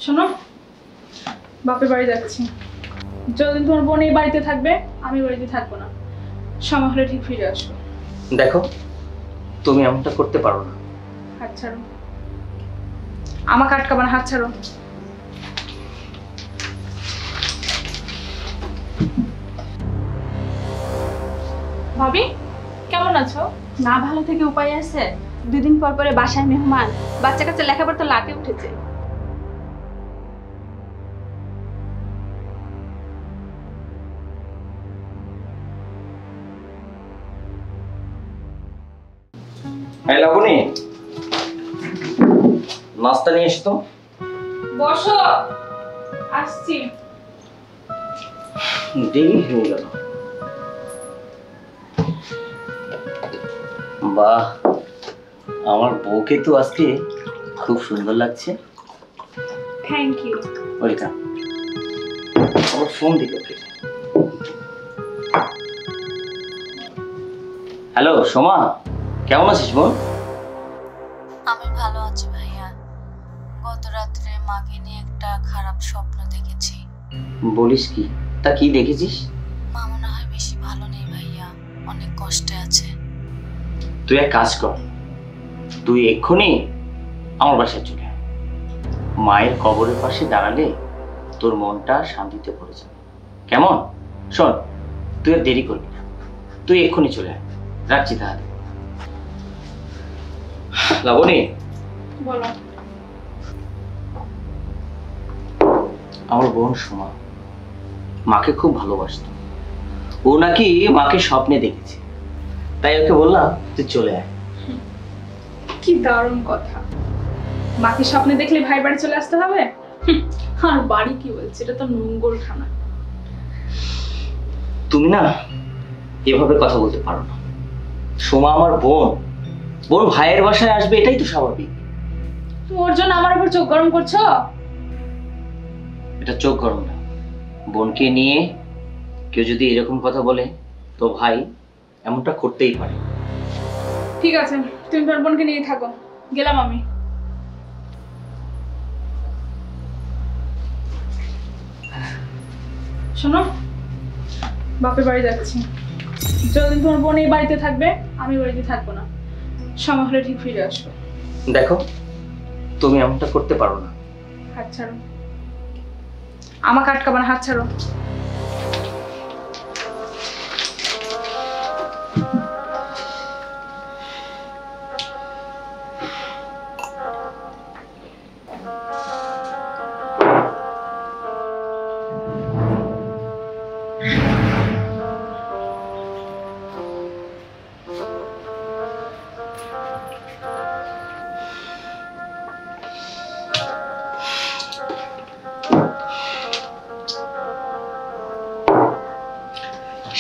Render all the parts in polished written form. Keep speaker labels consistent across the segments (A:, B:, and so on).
A: শোনো, বাপের বাড়ি যাচ্ছি। যতদিন তোমার বোন এই বাড়িতে থাকবে আমি বাড়িতে থাকবো না। সময় হলে ঠিক ফিরে আসবো।
B: দেখো, তুমি এমনটা করতে পারো না।
A: হাত ছাড়ো, আমাকে আটকাবা না। হাত ছাড়ো। ভাবি, কেমন আছো?
C: না ভালো থেকে উপায় আছে? দুদিন পর পরে বাসায় মেহমান, বাচ্চা কাচ্চা লেখাপড়া তো লাটে উঠেছে।
B: হ্যাঁ লাবণী, নাস্তা নিয়ে এসো তো।
A: বসো, আসছি।
B: দেরি হয়ে গেল। বাহ, আমার বউকে তো আজকে খুব সুন্দর লাগছে।
A: Thank you.
B: ওয়েলকাম। আমার ফোন দিল কে? হ্যালো সোমা, কেমন আছিস বোন?
D: আমি ভালো আছি ভাইয়া। গত রাত্রে মাকে নিয়ে একটা খারাপ স্বপ্ন দেখেছি।
B: বলিস কি? তা কি দেখেছিস?
D: মা মনে হয় বেশি ভালো নেই ভাইয়া, অনেক কষ্টে আছে।
B: তুই এক কাজ কর, তুই এক্ষুনি আমার বাসায় চলে আয়। মায়ের কবরের পাশে দাঁড়ালে তোর মনটা শান্তিতে পড়ে যাবে। কেমন? শোন, তুই আর দেরি করবি না, তুই এক্ষুনি চলে আয়। রাখছি তাহলে। লাবণী,
A: বলো।
B: আমার বোন সোমা মাকে খুব ভালোবাসতো। ও নাকি মাকে স্বপ্নে দেখেছে, তাই ওকে বললাম তুই চলে আয়।
A: কি দারুণ কথা। বাকি স্বপ্নে দেখলে ভাই বাড়ি চলে আসতে হবে? আর বাড়ি কি বলছে, এটা তো নোংরখানা।
B: তুমি না এভাবে কথা বলতে পারো না। সোমা আমার বোন, বোন ভাইয়ের বাসায় আসবে, এটাই তো স্বাভাবিক।
A: তুমি ওর জন্য আমার উপর চোখ গরম করছো?
B: এটা চোখ গরম না। বোনকে নিয়ে কেউ যদি এরকম কথা বলে তো ভাই এমনটা করতেই পারে।
A: ঠিক আছে, তুমি তোমার বোনকে নিয়ে থাকো। গেলাম আমি। শোনো, বাপের বাড়ি যাচ্ছি। যতদিন তোমার বোন এই বাড়িতে থাকবে আমি বাড়িতে থাকবো না। সময় হলে ঠিক ফিরে আসবো।
B: দেখো, তুমি এমনটা করতে পারো না।
A: হাত ছাড়ো, আমাকে আটকাবা না। হাত ছাড়ো।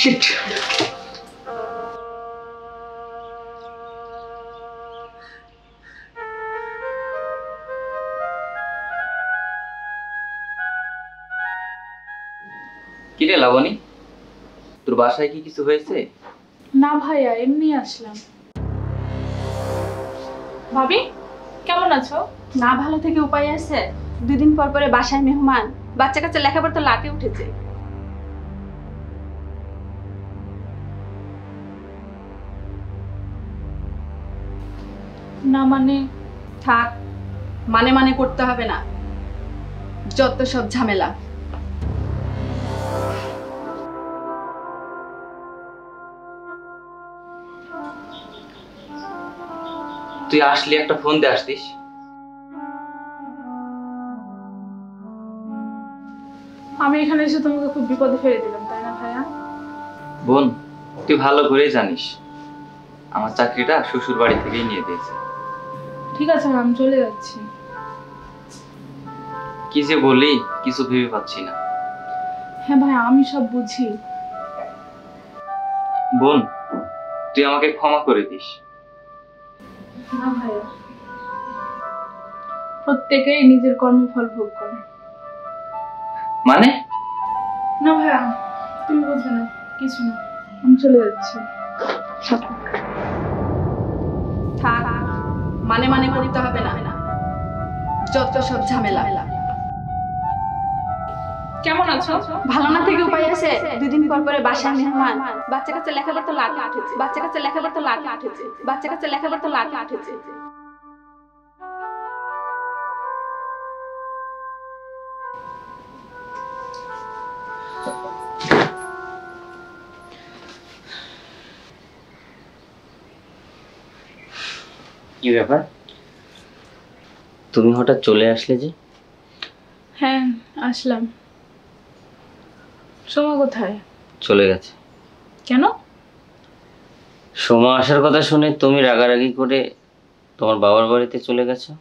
B: শিট।
E: কিরে লাবণী, তোর বাসায় কি কিছু হয়েছে?
A: না ভাইয়া, এমনি আসলাম। ভাবি, কেমন আছো?
C: না ভালো থেকে উপায় আছে? দুদিন পর পরে বাসায় মেহমান, বাচ্চা কাচ্চা লেখাপড়া তো লাটে উঠেছে।
A: না মানে?
C: থাক, মানে মানে করতে হবে না, যত সব ঝামেলা।
E: তুই আসলি একটা ফোন দিয়ে আসতিস।
A: আমি এখানে এসে তোমাকে খুব বিপদে ফেলে দিলাম, তাই না ভাইয়া?
E: বোন, তুই ভালো করেই জানিস আমার চাকরিটা শ্বশুর বাড়ি থেকেই নিয়ে দিয়েছে।
A: ঠিক আছে, আমি চলে যাচ্ছি।
E: কি যে বলি কিছু ভেবে পাচ্ছি না।
A: হ্যাঁ ভাইয়া, আমি সব বুঝি।
E: বোন, তুই আমাকে ক্ষমা করে দিস।
A: না ভাইয়া, প্রত্যেকেই নিজের কর্মফল ভোগ করে।
E: মানে?
A: না ভাইয়া, তুমি বুঝবে না, কিছু না, আমি চলে যাচ্ছি।
C: থাক, মানে মানে করতে হবে না, যত সব ঝামেলা।
A: কেমন আছো?
C: ভালো না থেকে উপায় আছে? 2 দিন পর পরে বাসায় মেহমান, বাচ্চা কাচ্চা লেখাপড়া তো লাটে উঠেছে, বাচ্চা কাচ্চা লেখাপড়া তো লাটে উঠেছে, বাচ্চা কাচ্চা লেখাপড়া তো লাটে উঠেছে।
B: কি ব্যাপার, তুমি হঠাৎ চলে আসলে যে?
A: হ্যাঁ আসলাম। সোমা কোথায়?
B: চলে গেছে।
A: কেন?
B: সোমা আসার কথা শুনে তুমি রাগারাগি করে তোমার বাবার বাড়িতে চলে গেছো,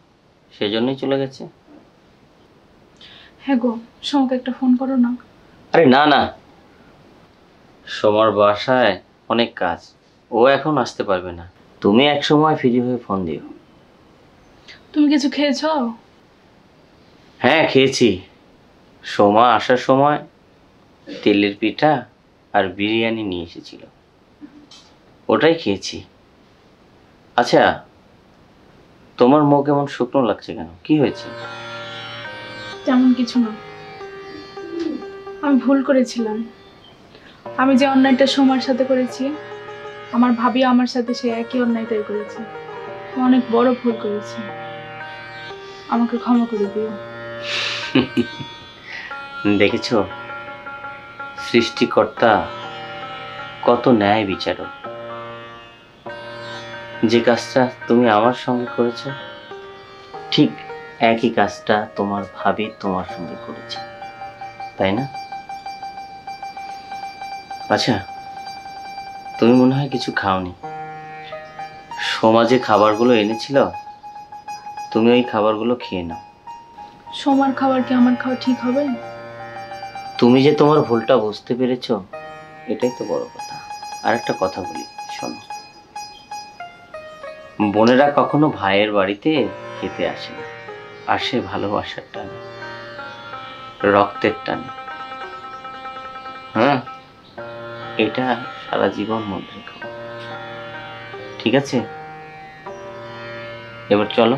B: সেজন্যই চলে গেছে।
A: হ্যাঁ গো, সোমাকে একটা ফোন করো না।
B: আরে না না, সোমার বাসায় অনেক কাজ, ও এখন আসতে পারবে না। তুমি এক সময় ফ্রি হয়ে ফোন দিও।
A: তুমি কিছু খেয়েছো?
B: হ্যাঁ খেয়েছি। সোমা আসার সময় তেলের পিঠা আর বিরিয়ানি নিয়ে এসেছিল, ওটাই খেয়েছি। আচ্ছা, তোমার মুখ এমন শুকনো লাগছে কেন, কি হয়েছে?
A: তেমন কিছু না, আমি ভুল করেছিলাম। আমি যে অন্যায়টা সোমার সাথে করেছি, আমার ভাবি আমার সাথে সে একই অন্যায়টাই করেছে। অনেক বড় ভুল করেছি, আমাকে ক্ষমা করে দিও।
B: দেখেছো, সৃষ্টিকর্তা কত ন্যায় বিচারক। যে কাজটা তুমি আমার সঙ্গে করেছো, ঠিক একই কাজটা তোমার ভাবি তোমার সঙ্গে করেছে, তাই না? আচ্ছা, তুমি মনে হয় কিছু খাওনি। সমাজে খাবারগুলো এনেছিল, তুমি ওই খাবারগুলো খেয়ে নাও।
A: সোমার খাবার কি আমার খাওয়া ঠিক হবে?
B: তুমি যে তোমার ভুলটা বুঝতে পেরেছো, এটাই তো বড় কথা। আর একটা কথা বলি, শোনো। বোনেরা কখনো ভাইয়ের বাড়িতে খেতে আসে না, আসে ভালোবাসার টানে, রক্তের টানে। হ্যাঁ, এটা সারা জীবন মনে রেখো, ঠিক আছে? এবার চলো।